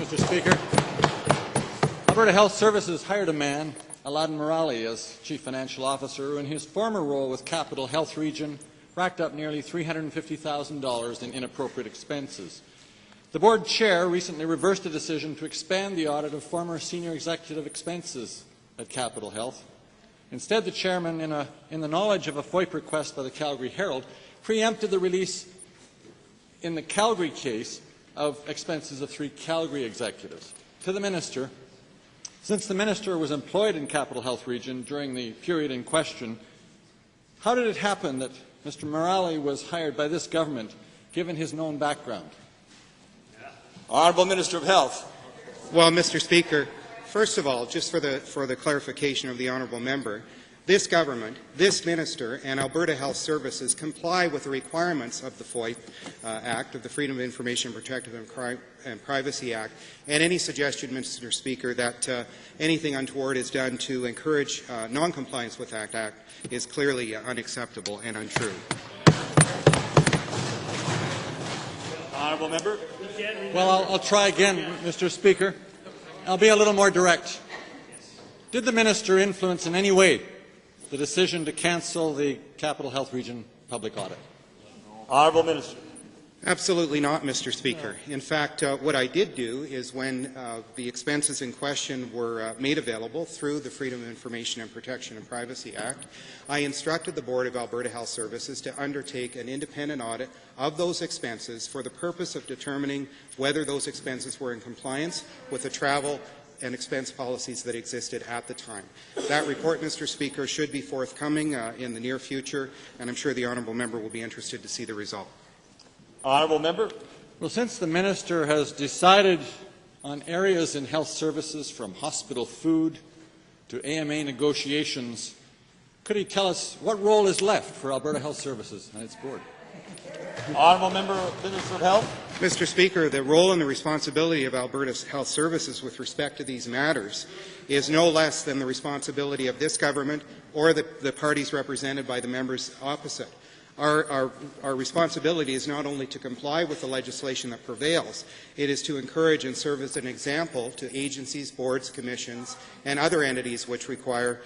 Mr. Speaker. Alberta Health Services hired a man, Aladdin Morali, as Chief Financial Officer, who in his former role with Capital Health Region racked up nearly $350,000 in inappropriate expenses. The board chair recently reversed a decision to expand the audit of former senior executive expenses at Capital Health. Instead, the chairman, in the knowledge of a FOIP request by the Calgary Herald, preempted the release in the Calgary case of expenses of 3 Calgary executives. To the minister, since the minister was employed in Capital Health Region during the period in question, how did it happen that Mr. Morali was hired by this government, given his known background? Honourable Minister of Health. Well, Mr. Speaker, first of all, just for the clarification of the honourable member, this government, this minister, and Alberta Health Services comply with the requirements of the FOIP Act, of the Freedom of Information Protected and Privacy Act, and any suggestion, Mr. Speaker, that anything untoward is done to encourage non-compliance with that Act is clearly unacceptable and untrue. Honourable member. Well, I'll try again, Mr. Speaker. I'll be a little more direct. Did the minister influence in any way the decision to cancel the Capital Health Region public audit? Honourable Minister. Absolutely not, Mr. Speaker. In fact, what I did do is when the expenses in question were made available through the Freedom of Information and Protection and Privacy Act, I instructed the Board of Alberta Health Services to undertake an independent audit of those expenses for the purpose of determining whether those expenses were in compliance with the travel and expense policies that existed at the time. That report, Mr. Speaker, should be forthcoming in the near future, and I'm sure the honourable member will be interested to see the result. Honourable member. Well, since the minister has decided on areas in health services from hospital food to AMA negotiations, could he tell us what role is left for Alberta Health Services and its board? Honourable member, Minister of Health. Mr. Speaker, the role and the responsibility of Alberta's Health Services with respect to these matters is no less than the responsibility of this government or the parties represented by the members opposite. Our responsibility is not only to comply with the legislation that prevails, it is to encourage and serve as an example to agencies, boards, commissions, and other entities which are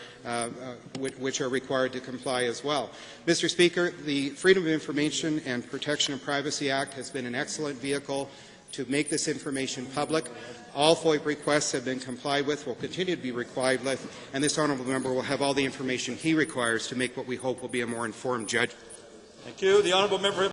required to comply as well. Mr. Speaker, the Freedom of Information and Protection and Privacy Act has been an excellent vehicle to make this information public. All FOIP requests have been complied with, will continue to be required with, and this honourable member will have all the information he requires to make what we hope will be a more informed judgment. Thank you. The honourable member.